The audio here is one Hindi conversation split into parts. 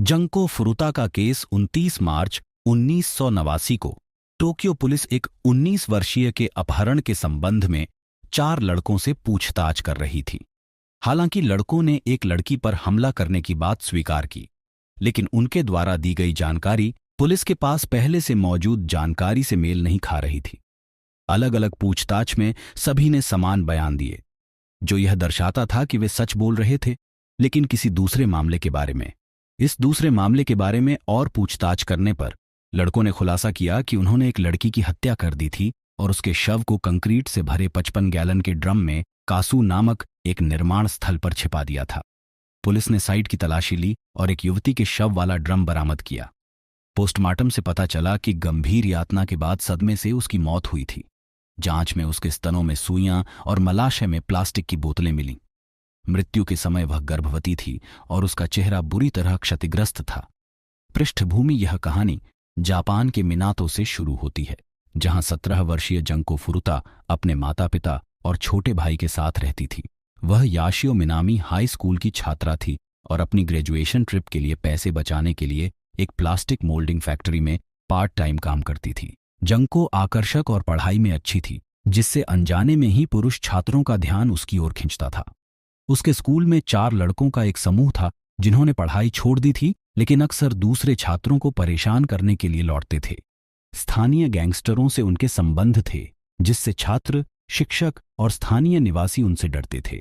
जंको फुरुता का केस 29 मार्च 1989 को टोक्यो पुलिस एक 19 वर्षीय के अपहरण के संबंध में 4 लड़कों से पूछताछ कर रही थी। हालांकि लड़कों ने एक लड़की पर हमला करने की बात स्वीकार की, लेकिन उनके द्वारा दी गई जानकारी पुलिस के पास पहले से मौजूद जानकारी से मेल नहीं खा रही थी। अलग अलग पूछताछ में सभी ने समान बयान दिए, जो यह दर्शाता था कि वे सच बोल रहे थे, लेकिन किसी दूसरे मामले के बारे में। इस दूसरे मामले के बारे में और पूछताछ करने पर लड़कों ने खुलासा किया कि उन्होंने एक लड़की की हत्या कर दी थी और उसके शव को कंक्रीट से भरे 55 गैलन के ड्रम में कासू नामक एक निर्माण स्थल पर छिपा दिया था। पुलिस ने साइट की तलाशी ली और एक युवती के शव वाला ड्रम बरामद किया। पोस्टमार्टम से पता चला कि गंभीर यातना के बाद सदमे से उसकी मौत हुई थी। जांच में उसके स्तनों में सुइयां और मलाशय में प्लास्टिक की बोतलें मिलीं। मृत्यु के समय वह गर्भवती थी और उसका चेहरा बुरी तरह क्षतिग्रस्त था। पृष्ठभूमि यह कहानी जापान के मिनातो से शुरू होती है, जहां 17 वर्षीय जंको फुरुता अपने माता पिता और छोटे भाई के साथ रहती थी। वह याशियो मिनामी हाई स्कूल की छात्रा थी और अपनी ग्रेजुएशन ट्रिप के लिए पैसे बचाने के लिए एक प्लास्टिक मोल्डिंग फैक्ट्री में पार्ट टाइम काम करती थी। जंको आकर्षक और पढ़ाई में अच्छी थी, जिससे अनजाने में ही पुरुष छात्रों का ध्यान उसकी ओर खींचता था। उसके स्कूल में 4 लड़कों का एक समूह था जिन्होंने पढ़ाई छोड़ दी थी, लेकिन अक्सर दूसरे छात्रों को परेशान करने के लिए लौटते थे। स्थानीय गैंगस्टरों से उनके संबंध थे, जिससे छात्र, शिक्षक और स्थानीय निवासी उनसे डरते थे।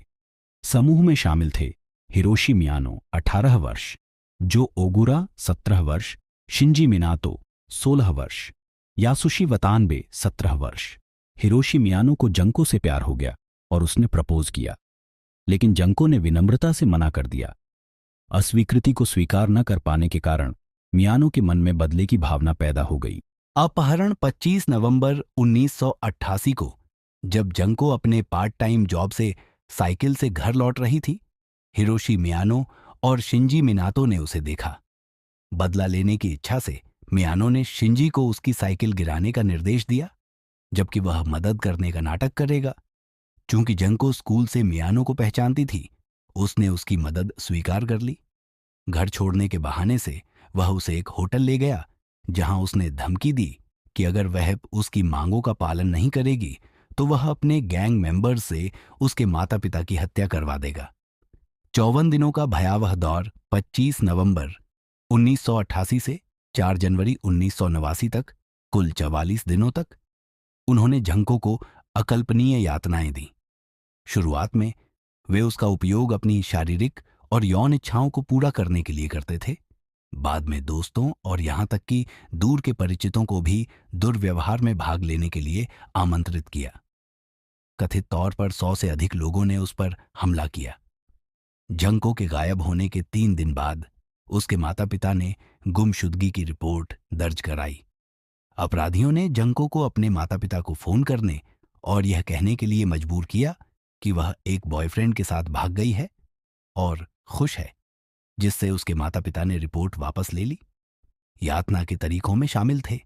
समूह में शामिल थे हिरोशी मियानो 18 वर्ष, जो ओगुरा 17 वर्ष, शिंजी मिनातो 16 वर्ष, यासुशी वतानबे 17 वर्ष। हिरोशी मियानो को जंको से प्यार हो गया और उसने प्रपोज किया, लेकिन जंको ने विनम्रता से मना कर दिया। अस्वीकृति को स्वीकार न कर पाने के कारण मियानो के मन में बदले की भावना पैदा हो गई। अपहरण 25 नवंबर 1988 को, जब जंको अपने पार्ट टाइम जॉब से साइकिल से घर लौट रही थी, हिरोशी मियानो और शिंजी मिनातो ने उसे देखा। बदला लेने की इच्छा से मियानो ने शिंजी को उसकी साइकिल गिराने का निर्देश दिया, जबकि वह मदद करने का नाटक करेगा। चूंकि जंको स्कूल से मियानो को पहचानती थी, उसने उसकी मदद स्वीकार कर ली। घर छोड़ने के बहाने से वह उसे एक होटल ले गया, जहां उसने धमकी दी कि अगर वह उसकी मांगों का पालन नहीं करेगी तो वह अपने गैंग मेंबर से उसके माता पिता की हत्या करवा देगा। 54 दिनों का भयावह दौर 25 नवंबर 1988 से 4 जनवरी 1989 तक, कुल 44 दिनों तक उन्होंने जंको को अकल्पनीय यातनाएं दी। शुरुआत में वे उसका उपयोग अपनी शारीरिक और यौन इच्छाओं को पूरा करने के लिए करते थे। बाद में दोस्तों और यहां तक कि दूर के परिचितों को भी दुर्व्यवहार में भाग लेने के लिए आमंत्रित किया। कथित तौर पर 100 से अधिक लोगों ने उस पर हमला किया। जंको के गायब होने के 3 दिन बाद उसके माता पिता ने गुमशुदगी की रिपोर्ट दर्ज कराई। अपराधियों ने जंको को अपने माता पिता को फोन करने और यह कहने के लिए मजबूर किया कि वह एक बॉयफ्रेंड के साथ भाग गई है और खुश है, जिससे उसके माता पिता ने रिपोर्ट वापस ले ली। यातना के तरीकों में शामिल थे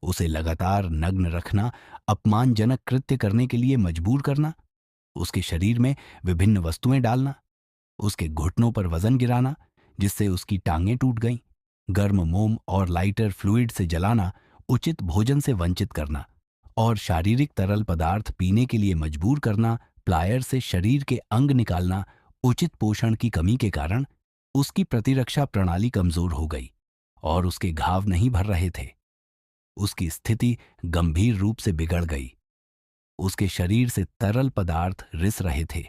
उसे लगातार नग्न रखना, अपमानजनक कृत्य करने के लिए मजबूर करना, उसके शरीर में विभिन्न वस्तुएं डालना, उसके घुटनों पर वजन गिराना जिससे उसकी टांगें टूट गईं, गर्म मोम और लाइटर फ्लूइड से जलाना, उचित भोजन से वंचित करना और शारीरिक तरल पदार्थ पीने के लिए मजबूर करना, प्लायर से शरीर के अंग निकालना। उचित पोषण की कमी के कारण उसकी प्रतिरक्षा प्रणाली कमजोर हो गई और उसके घाव नहीं भर रहे थे। उसकी स्थिति गंभीर रूप से बिगड़ गई। उसके शरीर से तरल पदार्थ रिस रहे थे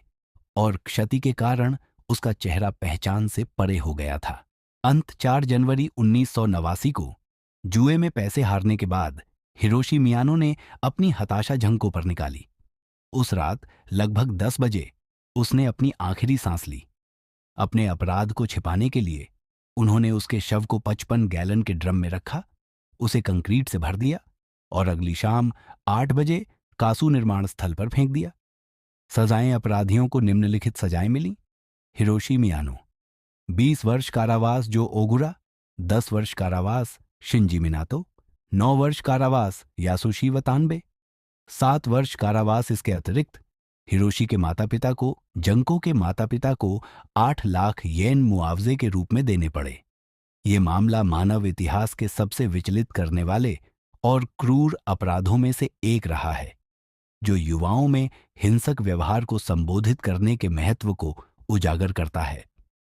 और क्षति के कारण उसका चेहरा पहचान से परे हो गया था। अंत 4 जनवरी 1989 को जुए में पैसे हारने के बाद हिरोशी मियानो ने अपनी हताशा जंको पर निकाली। उस रात लगभग 10 बजे उसने अपनी आखिरी सांस ली। अपने अपराध को छिपाने के लिए उन्होंने उसके शव को 55 गैलन के ड्रम में रखा, उसे कंक्रीट से भर दिया और अगली शाम 8 बजे कासू निर्माण स्थल पर फेंक दिया। सजाएं अपराधियों को निम्नलिखित सजाएं मिली। हिरोशी मियानो 20 वर्ष कारावास जो ओगुरा, 10 वर्ष कारावास शिंजी मिनातो, 9 वर्ष कारावास यासुशी वतानबे, 7 वर्ष कारावास। इसके अतिरिक्त हिरोशी के माता पिता को जंको के माता पिता को 8 लाख येन मुआवजे के रूप में देने पड़े। ये मामला मानव इतिहास के सबसे विचलित करने वाले और क्रूर अपराधों में से एक रहा है, जो युवाओं में हिंसक व्यवहार को संबोधित करने के महत्व को उजागर करता है।